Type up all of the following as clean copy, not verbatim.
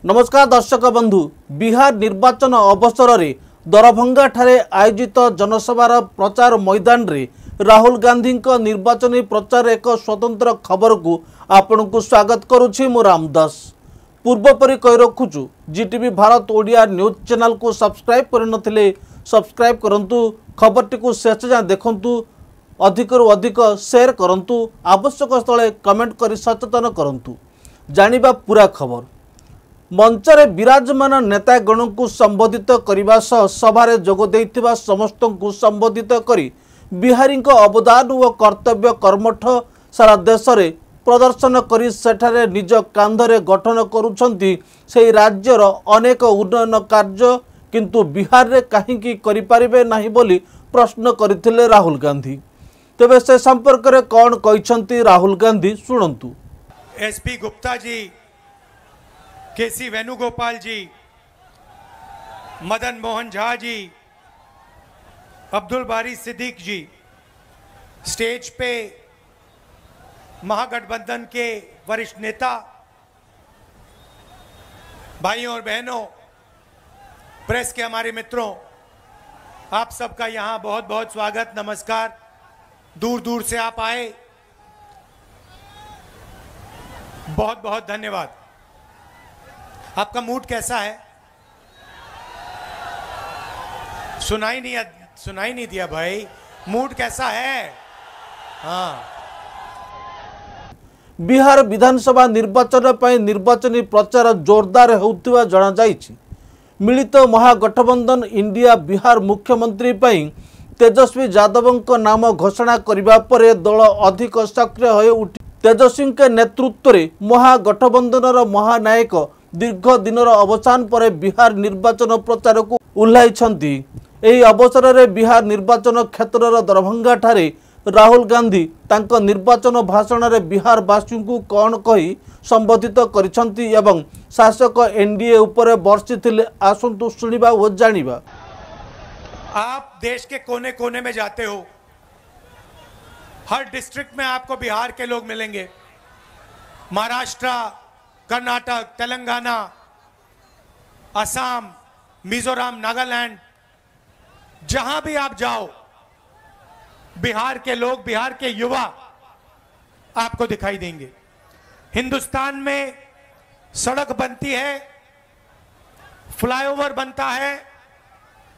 नमस्कार दर्शक बंधु। बिहार निर्वाचन अवसर में दरभंगा ठारे आयोजित जनसभार प्रचार मैदान रे राहुल गांधी निर्वाचन प्रचार एक स्वतंत्र खबर को आपण को स्वागत करुछि मु रामदास। पूर्वपरि कहि रखुछु जीटीवी भारत ओडिया न्यूज चैनल को सब्सक्राइब करनथिले सब्सक्राइब करंतु, खबरटी को शेष जाए देखंतु, अधिक रु अधिक शेयर करंतु, आवश्यक स्थले कमेंट करि सचेतन करंतु। जानिबा पूरा खबर। मंचरे विराजमान नेतागण को संबोधित करने सभारे जोग देइथिबा समस्त को संबोधित करी बिहारी अवदान और कर्तव्य कर्मठ सारा देश में प्रदर्शन करी सेठारे निज कांधरे गठन करुछंती से राज्यर अनेक उन्नयन कार्य, किंतु बिहार रे काहींकी करि परिबे नाही बोली प्रश्न करथिले राहुल गांधी। तेबे से संपर्क रे कौन कहिसंती राहुल गांधी सुनंतु। एसपी गुप्ता जी, केसी वेणुगोपाल जी, मदन मोहन झा जी, अब्दुल बारी सिद्दीक जी, स्टेज पे महागठबंधन के वरिष्ठ नेता, भाइयों और बहनों, प्रेस के हमारे मित्रों, आप सबका यहाँ बहुत बहुत स्वागत, नमस्कार। दूर दूर से आप आए, बहुत बहुत धन्यवाद। आपका मूड कैसा है? सुनाई नहीं दिया भाई, मूड कैसा है? हाँ। बिहार विधानसभा निर्वाचन पर निर्वाचनी प्रचार जोरदार होउथिबा जणा जाइछि। मिलित महागठबंधन इंडिया बिहार मुख्यमंत्री पई तेजस्वी यादव नाम घोषणा करिबा परे दल अधिक सक्रिय होय उठी। तेजस्वी के नेतृत्व में महागठबंधन महानायक दीर्घ दिनर अवसान पर बिहार निर्वाचन प्रचार को उल्लाइछंती। एही अवसर में बिहार निर्वाचन क्षेत्र दरभंगा ठारे राहुल गांधी तांको निर्वाचन भाषण में बिहार वासी को कौन कही संबोधित करिछंती एवं शासक एनडीए ऊपर वर्षिथिले आसंतु सुनिबा ओ जानिबा। आप देश के कोने कोने में जाते हो, हर डिस्ट्रिक्ट में आपको बिहार के लोग मिलेंगे। महाराष्ट्र, कर्नाटक, तेलंगाना, असम, मिजोरम, नागालैंड, जहां भी आप जाओ, बिहार के लोग, बिहार के युवा आपको दिखाई देंगे। हिंदुस्तान में सड़क बनती है, फ्लाईओवर बनता है,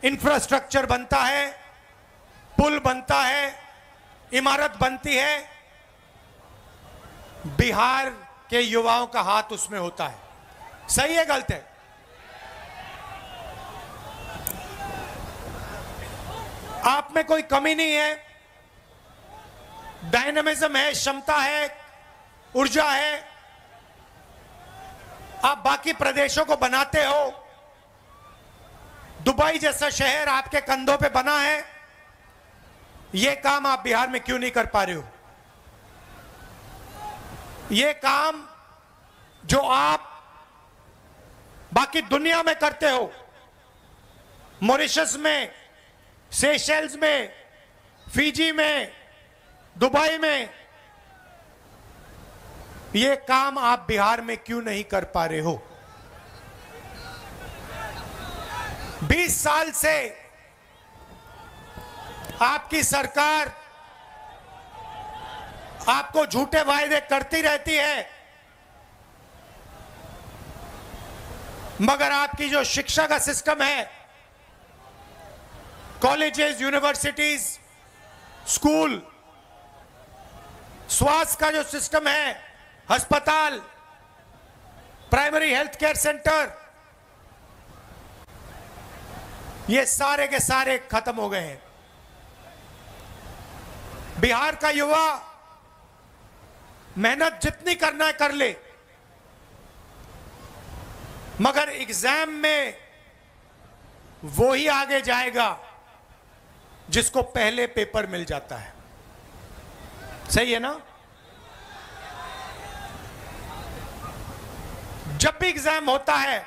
इंफ्रास्ट्रक्चर बनता है, पुल बनता है, इमारत बनती है, बिहार के युवाओं का हाथ उसमें होता है। सही है गलत है? आप में कोई कमी नहीं है, डायनामिज्म है, क्षमता है, ऊर्जा है। आप बाकी प्रदेशों को बनाते हो। दुबई जैसा शहर आपके कंधों पे बना है, यह काम आप बिहार में क्यों नहीं कर पा रहे हो? यह काम जो आप बाकी दुनिया में करते हो, मॉरिशस में, सेशेल्स में, फिजी में, दुबई में, यह काम आप बिहार में क्यों नहीं कर पा रहे हो? 20 साल से आपकी सरकार आपको झूठे वायदे करती रहती है, मगर आपकी जो शिक्षा का सिस्टम है, कॉलेजेस, यूनिवर्सिटीज, स्कूल, स्वास्थ्य का जो सिस्टम है, अस्पताल, प्राइमरी हेल्थ केयर सेंटर, ये सारे के सारे खत्म हो गए हैं। बिहार का युवा मेहनत जितनी करना है कर ले, मगर एग्जाम में वो ही आगे जाएगा जिसको पहले पेपर मिल जाता है। सही है ना? जब भी एग्जाम होता है,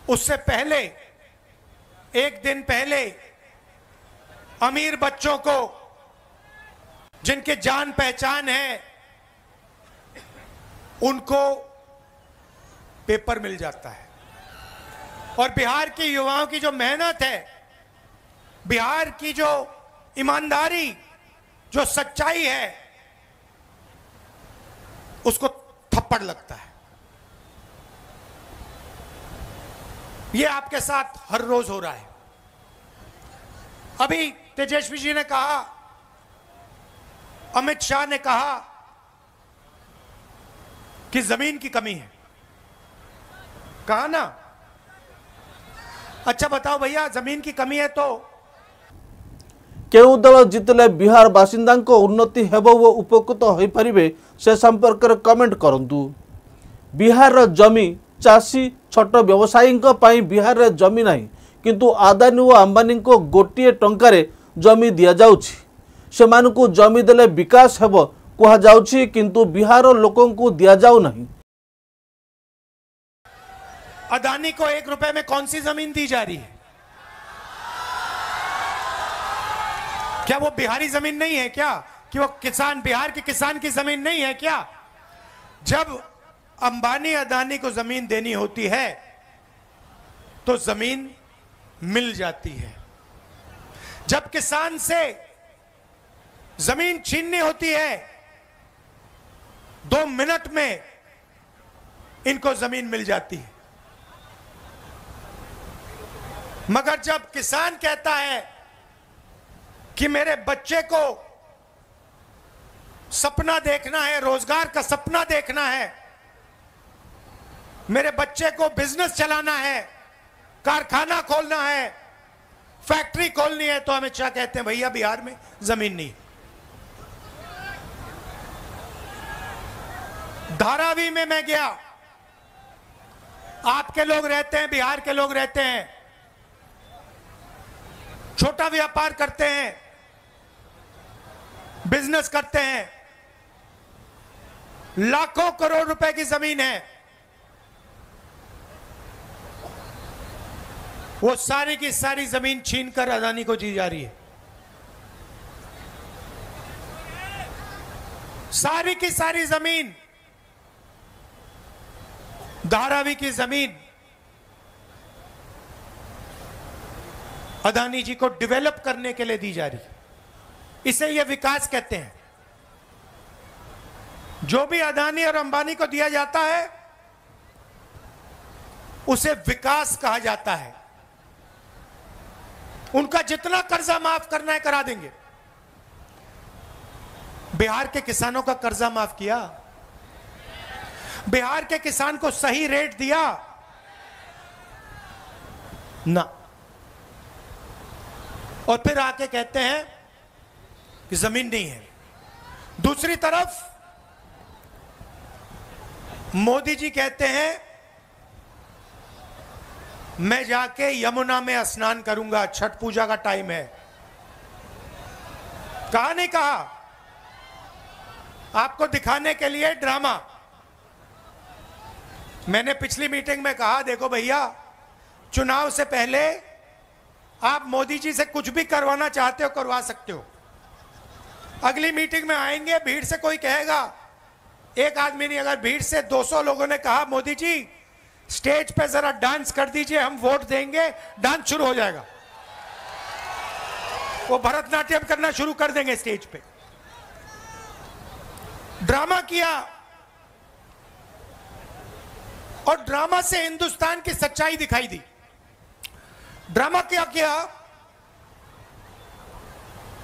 उससे पहले, एक दिन पहले, अमीर बच्चों को, जिनके जान पहचान है, उनको पेपर मिल जाता है। और बिहार के युवाओं की जो मेहनत है, बिहार की जो ईमानदारी, जो सच्चाई है, उसको थप्पड़ लगता है। ये आपके साथ हर रोज हो रहा है। अभी तेजस्वी जी ने कहा, अमित शाह ने कहा कि जमीन की कमी है। कहा ना? अच्छा बताओ भैया, जमीन की कमी है तो केउ दल जितले बिहार बासिंदा उन्नति हेब व उपकृत हो पारिबे से संपर्क में कमेंट करंतु। बिहार जमी चाषी छोट व्यवसायी बिहार रे जमी नहीं, किंतु आदानी और अंबानी को गोटे टंकारे जमी दि जाउछि। सेमानकु जमी देले विकास हेब कहा जाउछि, किंतु बिहार लोकों को दिया जाउ नहीं। अदानी को 1 रुपए में कौन सी जमीन दी जा रही है? क्या वो बिहारी जमीन नहीं है क्या? कि वो किसान, बिहार के किसान की जमीन नहीं है क्या? जब अंबानी अदानी को जमीन देनी होती है तो जमीन मिल जाती है। जब किसान से जमीन छीननी होती है 2 मिनट में इनको जमीन मिल जाती है। मगर जब किसान कहता है कि मेरे बच्चे को सपना देखना है, रोजगार का सपना देखना है, मेरे बच्चे को बिजनेस चलाना है, कारखाना खोलना है, फैक्ट्री खोलनी है, तो अमित शाह कहते हैं भैया बिहार में जमीन नहीं। धारावी में मैं गया, आपके लोग रहते हैं, बिहार के लोग रहते हैं, छोटा व्यापार करते हैं, बिजनेस करते हैं, लाखों करोड़ रुपए की जमीन है। वो सारी की सारी जमीन छीनकर अदानी को दी जा रही है। सारी की सारी जमीन, धारावी की जमीन अदानी जी को डेवलप करने के लिए दी जा रही है। इसे ये विकास कहते हैं। जो भी अदानी और अंबानी को दिया जाता है उसे विकास कहा जाता है। उनका जितना कर्जा माफ करना है करा देंगे। बिहार के किसानों का कर्जा माफ किया, बिहार के किसान को सही रेट दिया ना, और फिर आके कहते हैं कि जमीन नहीं है। दूसरी तरफ मोदी जी कहते हैं मैं जाके यमुना में स्नान करूंगा, छठ पूजा का टाइम है। कहा नहीं कहा? आपको दिखाने के लिए ड्रामा। मैंने पिछली मीटिंग में कहा देखो भैया, चुनाव से पहले आप मोदी जी से कुछ भी करवाना चाहते हो करवा सकते हो। अगली मीटिंग में आएंगे, भीड़ से कोई कहेगा, एक आदमी नहीं, अगर भीड़ से 200 लोगों ने कहा मोदी जी स्टेज पे जरा डांस कर दीजिए, हम वोट देंगे, डांस शुरू हो जाएगा। वो भरतनाट्यम करना शुरू कर देंगे स्टेज पे। ड्रामा किया, और ड्रामा से हिंदुस्तान की सच्चाई दिखाई दी। ड्रामा क्या किया?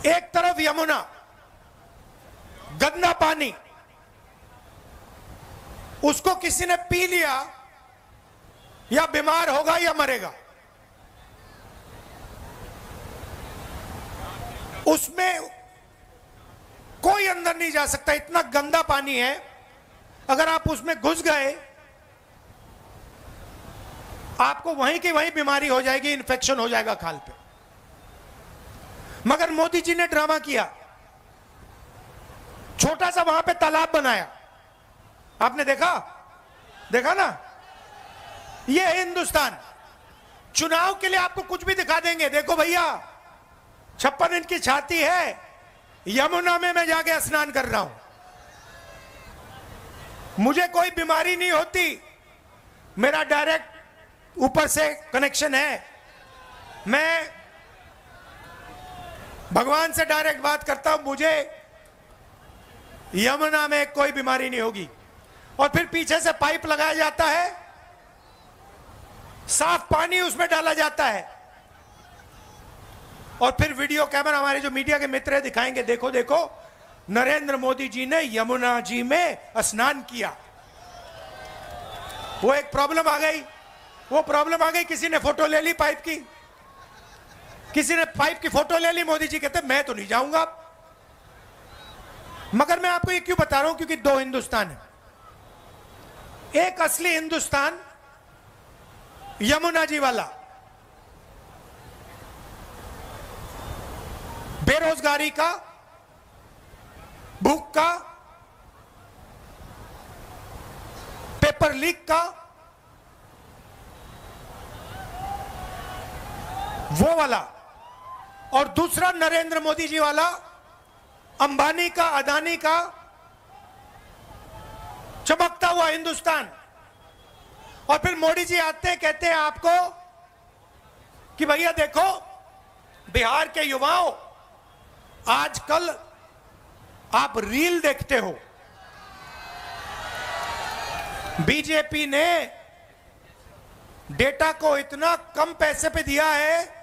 एक तरफ यमुना, गंदा पानी, उसको किसी ने पी लिया या बीमार होगा या मरेगा। उसमें कोई अंदर नहीं जा सकता, इतना गंदा पानी है। अगर आप उसमें घुस गए आपको वहीं की वहीं बीमारी हो जाएगी, इन्फेक्शन हो जाएगा खाल पे। मगर मोदी जी ने ड्रामा किया, छोटा सा वहां पे तालाब बनाया। आपने देखा ना? ये है हिंदुस्तान। चुनाव के लिए आपको कुछ भी दिखा देंगे। देखो भैया 56 इंच की छाती है, यमुना में मैं जाके स्नान कर रहा हूं, मुझे कोई बीमारी नहीं होती, मेरा डायरेक्ट ऊपर से कनेक्शन है, मैं भगवान से डायरेक्ट बात करता हूं, मुझे यमुना में कोई बीमारी नहीं होगी। और फिर पीछे से पाइप लगाया जाता है, साफ पानी उसमें डाला जाता है, और फिर वीडियो कैमरा हमारे जो मीडिया के मित्र दिखाएंगे, देखो देखो नरेंद्र मोदी जी ने यमुना जी में स्नान किया। वो एक प्रॉब्लम आ गई, वो प्रॉब्लम आ गई, किसी ने फोटो ले ली पाइप की, किसी ने पाइप की फोटो ले ली, मोदी जी कहते मैं तो नहीं जाऊंगा। मगर मैं आपको ये क्यों बता रहा हूं, क्योंकि दो हिंदुस्तान है। एक असली हिंदुस्तान यमुना जी वाला, बेरोजगारी का, भूख का, पेपर लीक का, वो वाला। और दूसरा नरेंद्र मोदी जी वाला, अंबानी का, अदानी का चमकता हुआ हिंदुस्तान। और फिर मोदी जी आते हैं, कहते हैं आपको कि भैया देखो बिहार के युवाओं, आजकल आप रील देखते हो, बीजेपी ने डेटा को इतना कम पैसे पे दिया है,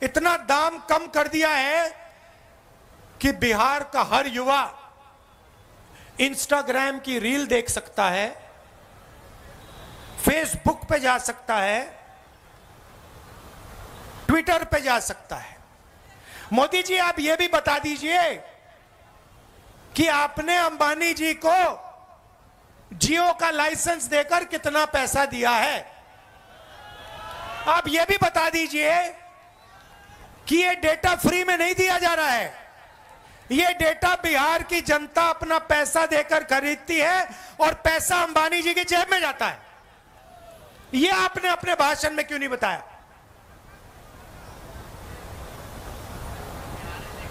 इतना दाम कम कर दिया है कि बिहार का हर युवा इंस्टाग्राम की रील देख सकता है, फेसबुक पे जा सकता है, ट्विटर पे जा सकता है। मोदी जी आप ये भी बता दीजिए कि आपने अंबानी जी को जियो का लाइसेंस देकर कितना पैसा दिया है। आप ये भी बता दीजिए कि ये डेटा फ्री में नहीं दिया जा रहा है, ये डेटा बिहार की जनता अपना पैसा देकर खरीदती है और पैसा अंबानी जी की जेब में जाता है। ये आपने अपने भाषण में क्यों नहीं बताया?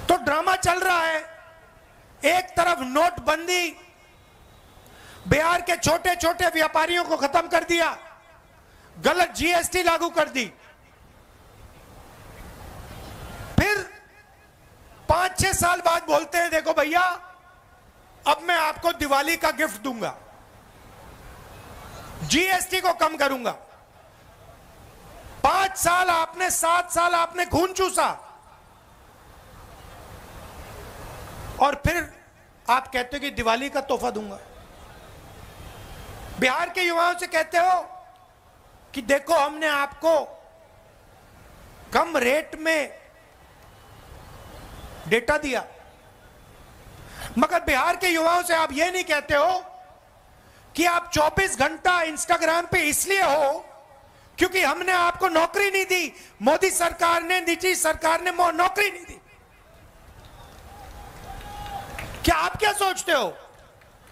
तो ड्रामा चल रहा है, एक तरफ नोटबंदी बिहार के छोटे छोटे व्यापारियों को खत्म कर दिया, गलत जीएसटी लागू कर दी, फिर 5-6 साल बाद बोलते हैं देखो भैया अब मैं आपको दिवाली का गिफ्ट दूंगा, जीएसटी को कम करूंगा। 5 साल आपने, 7 साल आपने खून चूसा, और फिर आप कहते हो कि दिवाली का तोहफा दूंगा। बिहार के युवाओं से कहते हो कि देखो हमने आपको कम रेट में डेटा दिया, मगर बिहार के युवाओं से आप यह नहीं कहते हो कि आप 24 घंटा इंस्टाग्राम पे इसलिए हो क्योंकि हमने आपको नौकरी नहीं दी, मोदी सरकार ने, निजी सरकार ने नौकरी नहीं दी। क्या आप क्या सोचते हो?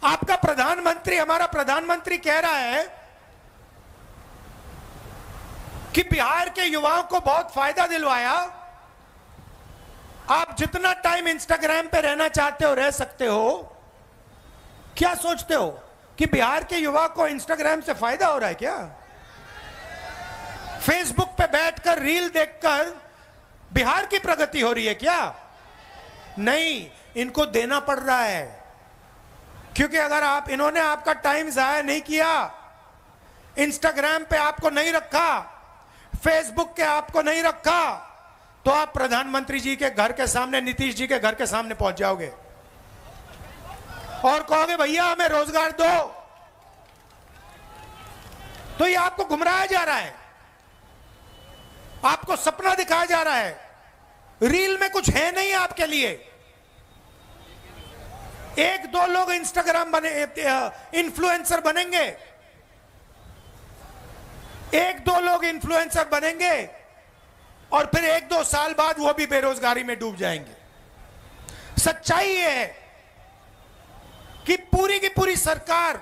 आपका प्रधानमंत्री, हमारा प्रधानमंत्री कह रहा है कि बिहार के युवाओं को बहुत फायदा दिलवाया, आप जितना टाइम इंस्टाग्राम पे रहना चाहते हो रह सकते हो। क्या सोचते हो कि बिहार के युवा को इंस्टाग्राम से फायदा हो रहा है क्या? फेसबुक पे बैठकर रील देखकर बिहार की प्रगति हो रही है क्या? नहीं, इनको देना पड़ रहा है, क्योंकि अगर आप, इन्होंने आपका टाइम जाया नहीं किया, इंस्टाग्राम पे आपको नहीं रखा, फेसबुक के आपको नहीं रखा, तो आप प्रधानमंत्री जी के घर के सामने, नीतीश जी के घर के सामने पहुंच जाओगे और कहोगे भैया हमें रोजगार दो। तो ये आपको गुमराया जा रहा है, आपको सपना दिखाया जा रहा है, रील में कुछ है नहीं आपके लिए। 1-2 लोग इंस्टाग्राम बने, इन्फ्लुएंसर बनेंगे, 1-2 लोग इन्फ्लुएंसर बनेंगे और फिर 1-2 साल बाद वो भी बेरोजगारी में डूब जाएंगे। सच्चाई ये है कि पूरी की पूरी सरकार,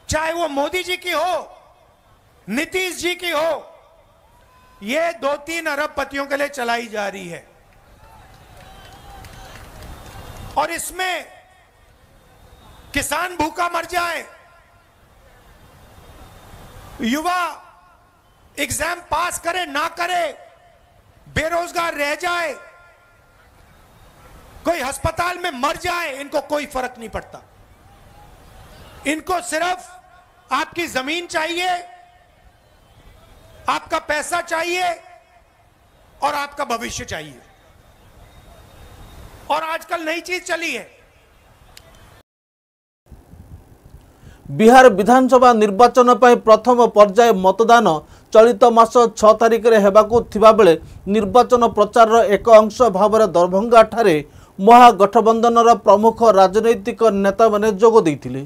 चाहे वो मोदी जी की हो, नीतीश जी की हो, ये 2-3 अरबपतियों के लिए चलाई जा रही है। और इसमें किसान भूखा मर जाए, युवा एग्जाम पास करे ना करे, बेरोजगार रह जाए, कोई अस्पताल में मर जाए, इनको कोई फर्क नहीं पड़ता। इनको सिर्फ आपकी जमीन चाहिए, आपका पैसा चाहिए और आपका भविष्य चाहिए। और आजकल नई चीज चली है। बिहार विधानसभा निर्वाचन पर प्रथम पर्याय मतदान चलित मास 6 तारिख में हेबाकु थिबा बेले निर्वाचन प्रचार एक अंश भाव दरभंगा ठारे महागठबंधन प्रमुख राजनैतिक नेता माने जोग देइथिले।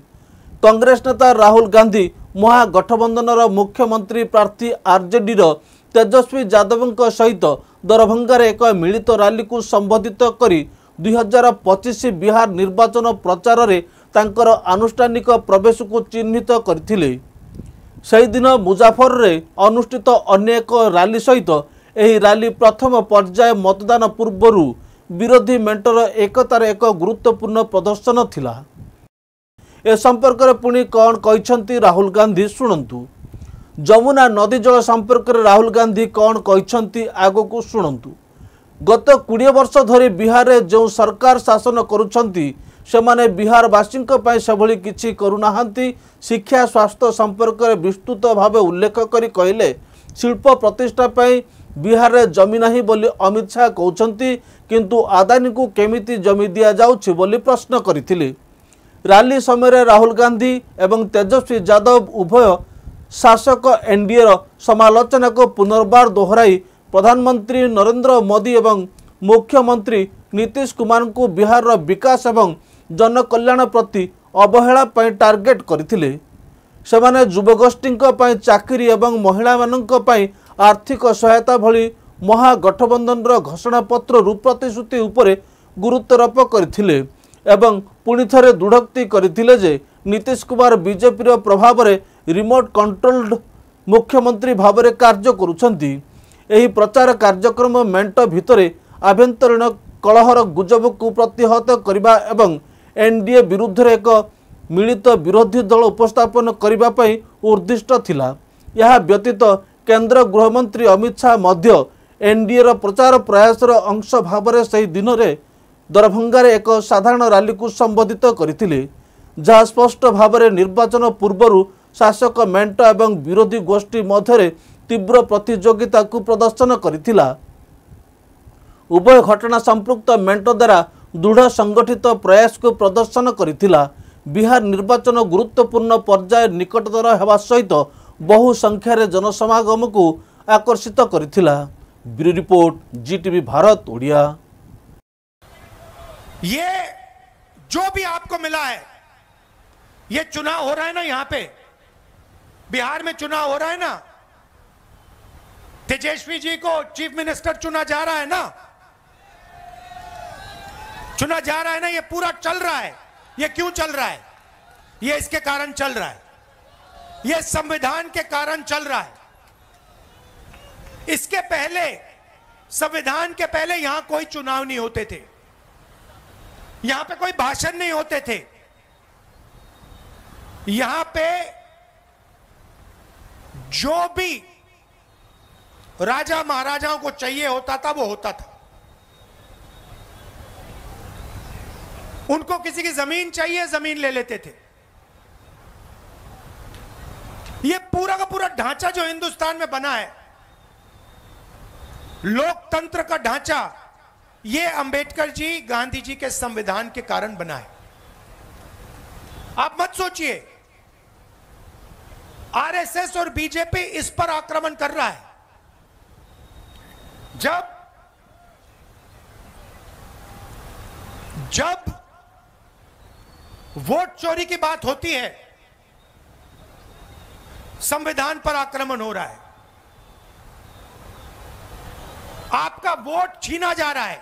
कांग्रेस नेता राहुल गांधी महागठबंधन मुख्यमंत्री प्रार्थी आरजेडी तेजस्वी यादव सहित दरभंगार एक मिलित रैली को संबोधित करी 2025 बिहार निर्वाचन प्रचार में तांकर आनुष्ठानिक प्रवेश को चिन्हित करथिले। सेही दिन मुजाफर रे अनुष्ठित अन्य एक रैली सहित एही रैली प्रथम पर्याय मतदान पूर्व विरोधी मेंटर एकतार एक गुरुत्वपूर्ण प्रदर्शन थिला। ए संपर्क में पुणी कौन कहते राहुल गांधी शुणु। जमुना नदी जल संपर्क में राहुल गांधी कौन कहते आग को शुणु। गत 20 वर्ष धरी बिहार में जो सरकार शासन करुछंती सेमाने बिहारवासी से किछि करुनाहांती। शिक्षा स्वास्थ्य संपर्क में विस्तृत भाव उल्लेख करी कहले शिल्प प्रतिष्ठा बिहार में जमी नहीं बोली अमित शाह कहते, किंतु अदानी को केमिति जमी दिया जाउछि बोली प्रश्न करथिले। रैली समय राहुल गांधी एवं तेजस्वी यादव उभय शासक एनडीए समालोचना को पुनर्बार दोहराई प्रधानमंत्री नरेंद्र मोदी एवं मुख्यमंत्री नीतीश कुमार को बिहार विकास एवं जनकल्याण प्रति अवहेला टार्गेट करथिले। सेमाने युवगोष्ठी चाकरी एवं महिला मानक आर्थिक सहायता भली महागठबंधन घोषणा पत्र रु प्रतिश्रुति उपरे गुरुत्वारोप करथिले एवं पुणी थे दृढ़ोक्ति करथिले जे नीतीश कुमार बीजेपी प्रभाव में रिमोट कंट्रोल्ड मुख्यमंत्री भाव में कार्य करुछंती। एही प्रचार कार्यक्रम मेंट भितरे आभ्यंतरीण कलहर गुजब को प्रतिहत करने एवं एनडीए विरुद्ध एक मिलित विरोधी दल उपस्थापन करने उद्दिष्ट थिला। यह व्यतीत केंद्र गृहमंत्री अमित शाह मध्य एनडीए प्रचार प्रयासर अंश भाव में सही दिन में दरभंगार एक साधारण रैली को संबोधित करथिले, जहाँ स्पष्ट भाव में निर्वाचन पूर्व शासक मेंट एवं विरोधी गोष्ठी मध्य तीव्र प्रतियोगिता को प्रदर्शन करथिला। उभय घटना संपृक्त मेंट द्वारा दृढ़ संगठित प्रयास को प्रदर्शन करथिला। बिहार निर्वाचन गुरुत्वपूर्ण पर्याय निकटतर हेबा सहित बहु संख्यार जनसमागम को आकर्षित करथिला। Bureau report GTV Bharat Odia. ये जो भी आपको मिला है, ये चुनाव हो रहा है ना, यहां पे बिहार में चुनाव हो रहा है ना, तेजस्वी जी को चीफ मिनिस्टर चुना जा रहा है ना, चुना जा रहा है ना, ये पूरा चल रहा है। ये क्यों चल रहा है? ये इसके कारण चल रहा है, ये संविधान के कारण चल रहा है। इसके पहले, संविधान के पहले यहां कोई चुनाव नहीं होते थे, यहां पे कोई भाषण नहीं होते थे, यहां पे जो भी राजा महाराजाओं को चाहिए होता था वो होता था। उनको किसी की जमीन चाहिए, जमीन ले लेते थे। ये पूरा का पूरा ढांचा जो हिंदुस्तान में बना है, लोकतंत्र का ढांचा, ये अंबेडकर जी, गांधी जी के संविधान के कारण बना है। आप मत सोचिए आरएसएस और बीजेपी इस पर आक्रमण कर रहा है। जब वोट चोरी की बात होती है, संविधान पर आक्रमण हो रहा है। आपका वोट छीना जा रहा है।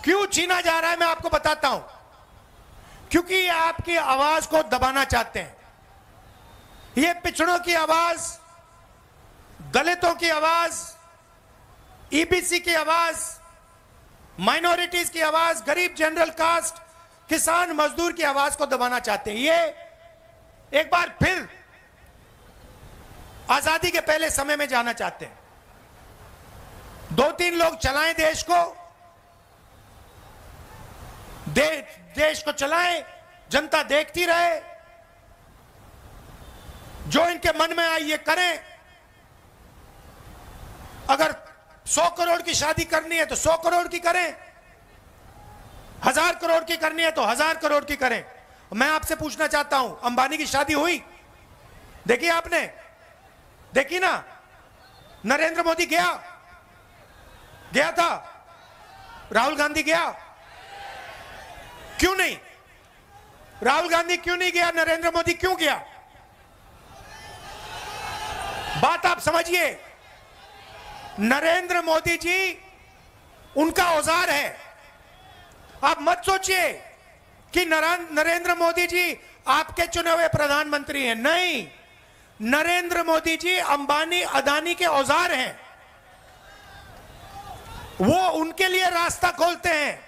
क्यों छीना जा रहा है मैं आपको बताता हूं। क्योंकि ये आपकी आवाज को दबाना चाहते हैं। ये पिछड़ों की आवाज, दलितों की आवाज, ईबीसी की आवाज, माइनॉरिटीज की आवाज, गरीब जनरल कास्ट, किसान मजदूर की आवाज को दबाना चाहते हैं। ये एक बार फिर आजादी के पहले समय में जाना चाहते हैं। 2-3 लोग चलाएं देश को, देश को चलाएं, जनता देखती रहे, जो इनके मन में आए ये करें। अगर 100 करोड़ की शादी करनी है तो 100 करोड़ की करें, 1000 करोड़ की करनी है तो 1000 करोड़ की करें। मैं आपसे पूछना चाहता हूं, अंबानी की शादी हुई? देखी आपने? देखी ना? नरेंद्र मोदी गया था? राहुल गांधी गया? क्यों नहीं? राहुल गांधी क्यों नहीं गया? नरेंद्र मोदी क्यों गया? बात आप समझिए। नरेंद्र मोदी जी उनका औजार है। आप मत सोचिए कि नरेंद्र मोदी जी आपके चुने हुए प्रधानमंत्री हैं। नहीं, नरेंद्र मोदी जी अंबानी अदानी के औजार हैं। वो उनके लिए रास्ता खोलते हैं।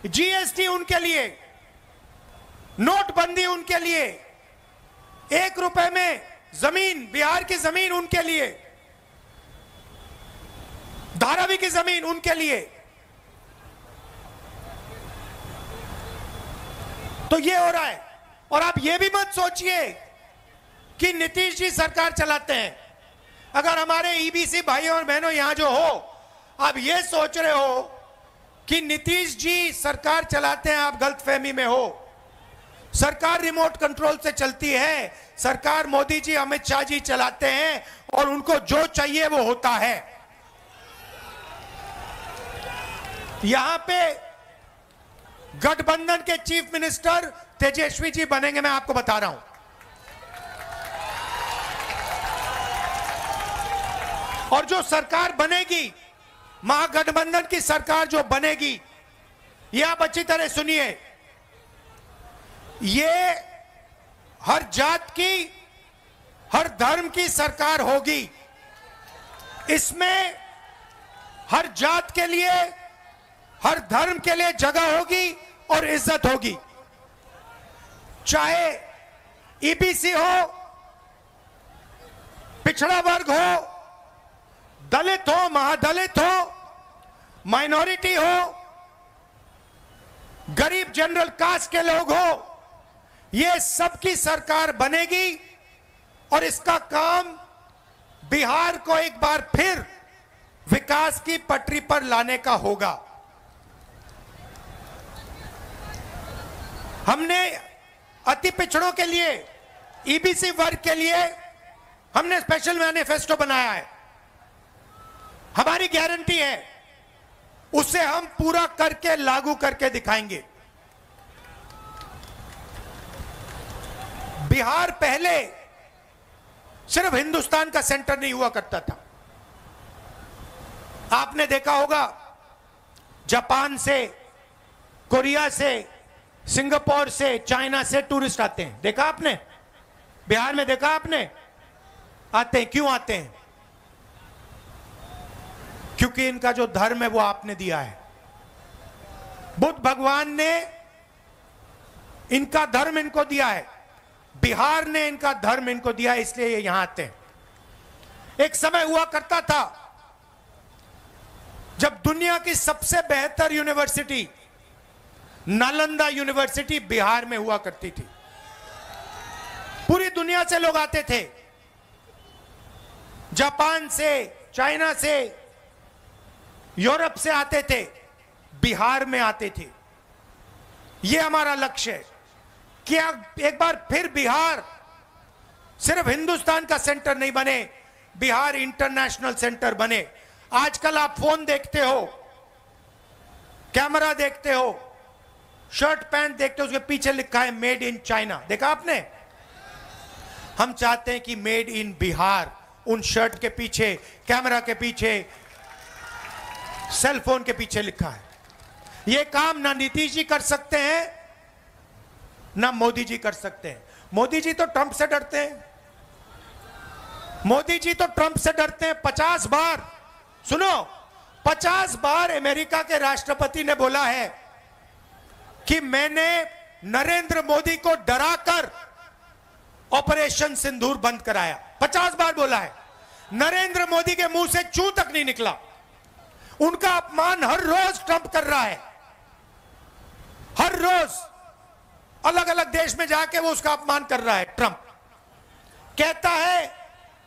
जीएसटी उनके लिए, नोटबंदी उनके लिए, 1 रुपए में जमीन, बिहार की जमीन उनके लिए, धारावी की जमीन उनके लिए। तो ये हो रहा है। और आप ये भी मत सोचिए कि नीतीश जी सरकार चलाते हैं। अगर हमारे ईबीसी भाइयों और बहनों यहां जो हो, आप ये सोच रहे हो कि नीतीश जी सरकार चलाते हैं, आप गलतफहमी में हो। सरकार रिमोट कंट्रोल से चलती है। सरकार मोदी जी, अमित शाह जी चलाते हैं और उनको जो चाहिए वो होता है। यहां पे गठबंधन के चीफ मिनिस्टर तेजस्वी जी बनेंगे, मैं आपको बता रहा हूं। और जो सरकार बनेगी, महागठबंधन की सरकार जो बनेगी, ये आप अच्छी तरह सुनिए, ये हर जात की, हर धर्म की सरकार होगी। इसमें हर जात के लिए, हर धर्म के लिए जगह होगी और इज्जत होगी। चाहे ईबीसी हो, पिछड़ा वर्ग हो, दलित हो, महादलित हो, माइनॉरिटी हो, गरीब जनरल कास्ट के लोग हो, ये सबकी सरकार बनेगी। और इसका काम बिहार को एक बार फिर विकास की पटरी पर लाने का होगा। हमने अति पिछड़ों के लिए, ईबीसी वर्ग के लिए हमने स्पेशल मैनिफेस्टो बनाया है। हमारी गारंटी है, उसे हम पूरा करके, लागू करके दिखाएंगे। बिहार पहले सिर्फ हिंदुस्तान का सेंटर नहीं हुआ करता था। आपने देखा होगा, जापान से, कोरिया से, सिंगापुर से, चाइना से टूरिस्ट आते हैं। देखा आपने? बिहार में देखा आपने? आते हैं। क्यों आते हैं? क्योंकि इनका जो धर्म है वो आपने दिया है। बुद्ध भगवान ने इनका धर्म इनको दिया है, बिहार ने इनका धर्म इनको दिया, इसलिए ये यहां आते हैं। एक समय हुआ करता था जब दुनिया की सबसे बेहतर यूनिवर्सिटी नालंदा यूनिवर्सिटी बिहार में हुआ करती थी। पूरी दुनिया से लोग आते थे, जापान से, चाइना से, यूरोप से आते थे, बिहार में आते थे। यह हमारा लक्ष्य है कि एक बार फिर बिहार सिर्फ हिंदुस्तान का सेंटर नहीं बने, बिहार इंटरनेशनल सेंटर बने। आजकल आप फोन देखते हो, कैमरा देखते हो, शर्ट पैंट देखते हो, उसके पीछे लिखा है मेड इन चाइना। देखा आपने? हम चाहते हैं कि मेड इन बिहार उन शर्ट के पीछे, कैमरा के पीछे, सेल फोन के पीछे लिखा है। यह काम ना नीतीश जी कर सकते हैं, ना मोदी जी कर सकते हैं। मोदी जी तो ट्रंप से डरते हैं। मोदी जी तो ट्रंप से डरते हैं। 50 बार, सुनो, 50 बार अमेरिका के राष्ट्रपति ने बोला है कि मैंने नरेंद्र मोदी को डराकर ऑपरेशन सिंदूर बंद कराया। 50 बार बोला है, नरेंद्र मोदी के मुंह से चू तक नहीं निकला। उनका अपमान हर रोज ट्रंप कर रहा है, हर रोज अलग अलग देश में जाके वो उसका अपमान कर रहा है। ट्रंप कहता है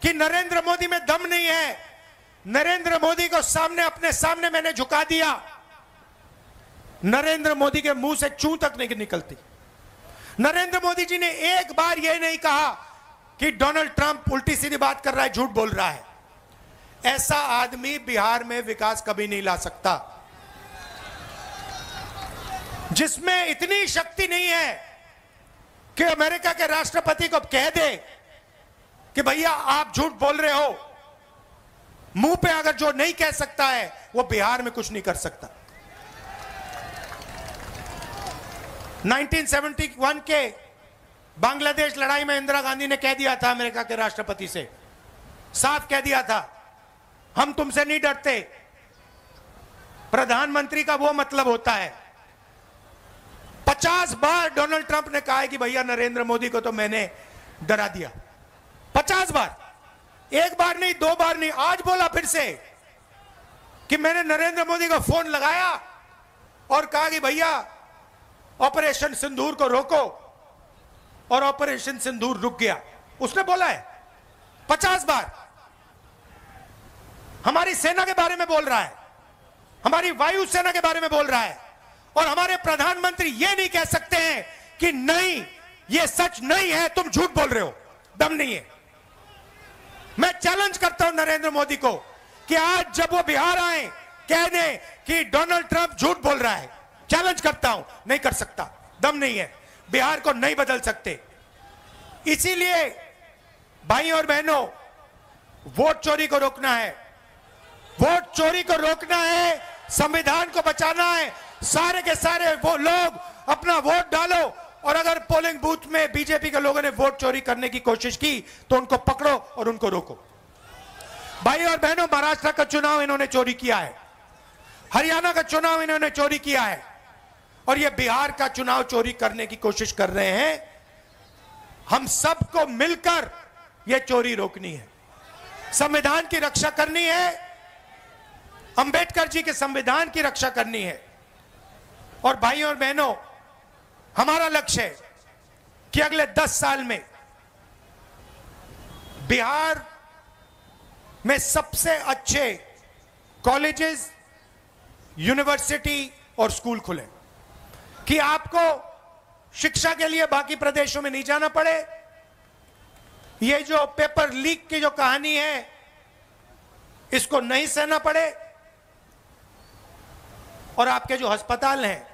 कि नरेंद्र मोदी में दम नहीं है, नरेंद्र मोदी को सामने अपने सामने मैंने झुका दिया। नरेंद्र मोदी के मुंह से चू तक नहीं निकलती। नरेंद्र मोदी जी ने एक बार यह नहीं कहा कि डोनाल्ड ट्रंप उल्टी सीधी बात कर रहा है, झूठ बोल रहा है। ऐसा आदमी बिहार में विकास कभी नहीं ला सकता, जिसमें इतनी शक्ति नहीं है कि अमेरिका के राष्ट्रपति को कह दे कि भैया आप झूठ बोल रहे हो। मुंह पे अगर जो नहीं कह सकता है वो बिहार में कुछ नहीं कर सकता। 1971 के बांग्लादेश लड़ाई में इंदिरा गांधी ने कह दिया था अमेरिका के राष्ट्रपति से, साफ कह दिया था, हम तुमसे नहीं डरते। प्रधानमंत्री का वो मतलब होता है। 50 बार डोनाल्ड ट्रंप ने कहा है कि भैया नरेंद्र मोदी को तो मैंने डरा दिया। 50 बार, एक बार नहीं, 2 बार नहीं, आज बोला फिर से कि मैंने नरेंद्र मोदी को फोन लगाया और कहा कि भैया ऑपरेशन सिंदूर को रोको, और ऑपरेशन सिंदूर रुक गया। उसने बोला है 50 बार। हमारी सेना के बारे में बोल रहा है, हमारी वायु सेना के बारे में बोल रहा है, और हमारे प्रधानमंत्री ये नहीं कह सकते हैं कि नहीं ये सच नहीं है, तुम झूठ बोल रहे हो, दम नहीं है। मैं चैलेंज करता हूं नरेंद्र मोदी को कि आज जब वो बिहार आए कह दें कि डोनाल्ड ट्रंप झूठ बोल रहा है। चैलेंज करता हूं, नहीं कर सकता, दम नहीं है, बिहार को नहीं बदल सकते। इसीलिए भाई और बहनों, वोट चोरी को रोकना है, वोट चोरी को रोकना है, संविधान को बचाना है। सारे के सारे वो लोग अपना वोट डालो, और अगर पोलिंग बूथ में बीजेपी के लोगों ने वोट चोरी करने की कोशिश की तो उनको पकड़ो और उनको रोको। भाई और बहनों, महाराष्ट्र का चुनाव इन्होंने चोरी किया है, हरियाणा का चुनाव इन्होंने चोरी किया है, और ये बिहार का चुनाव चोरी करने की कोशिश कर रहे हैं। हम सबको मिलकर ये चोरी रोकनी है, संविधान की रक्षा करनी है, अंबेडकर जी के संविधान की रक्षा करनी है। और भाइयों और बहनों, हमारा लक्ष्य है कि अगले 10 साल में बिहार में सबसे अच्छे कॉलेजेस, यूनिवर्सिटी और स्कूल खुले, कि आपको शिक्षा के लिए बाकी प्रदेशों में नहीं जाना पड़े। ये जो पेपर लीक की जो कहानी है इसको नहीं सहना पड़े, और आपके जो अस्पताल हैं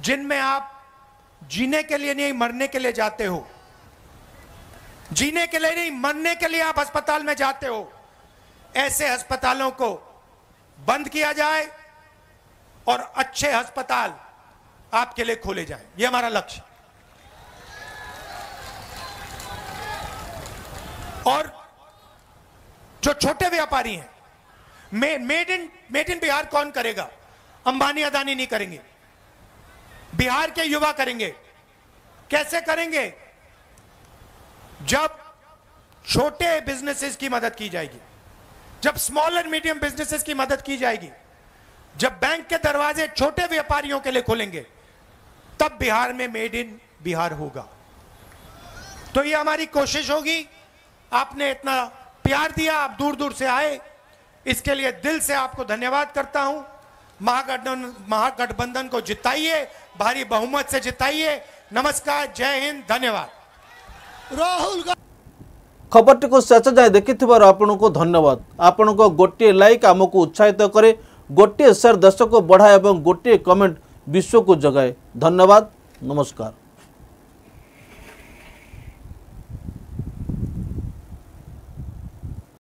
जिनमें आप जीने के लिए नहीं मरने के लिए जाते हो, जीने के लिए नहीं मरने के लिए आप अस्पताल में जाते हो, ऐसे अस्पतालों को बंद किया जाए और अच्छे अस्पताल आपके लिए खोले जाए। ये हमारा लक्ष्य। और जो छोटे व्यापारी हैं, मेड इन बिहार कौन करेगा? अंबानी अदानी नहीं करेंगे, बिहार के युवा करेंगे। कैसे करेंगे? जब छोटे बिजनेसेस की मदद की जाएगी, जब स्मॉल एंड मीडियम बिजनेसेस की मदद की जाएगी, जब बैंक के दरवाजे छोटे व्यापारियों के लिए खोलेंगे, तब बिहार में मेड इन बिहार होगा। तो ये हमारी कोशिश होगी। आपने इतना प्यार दिया, आप दूर दूर से आए, इसके लिए दिल से आपको धन्यवाद करता हूं। महागठबंधन को जिताइए, भारी बहुमत से जिताइए। नमस्कार, जय हिंद, धन्यवाद। राहुल खबर टी को शेष जाए देखि आपण को धन्यवाद। आपण को गोटे लाइक आमको उत्साहित करे, गोटे शेयर देश को बढ़ाए और गोटे कमेंट विश्व को जगाए। धन्यवाद, नमस्कार।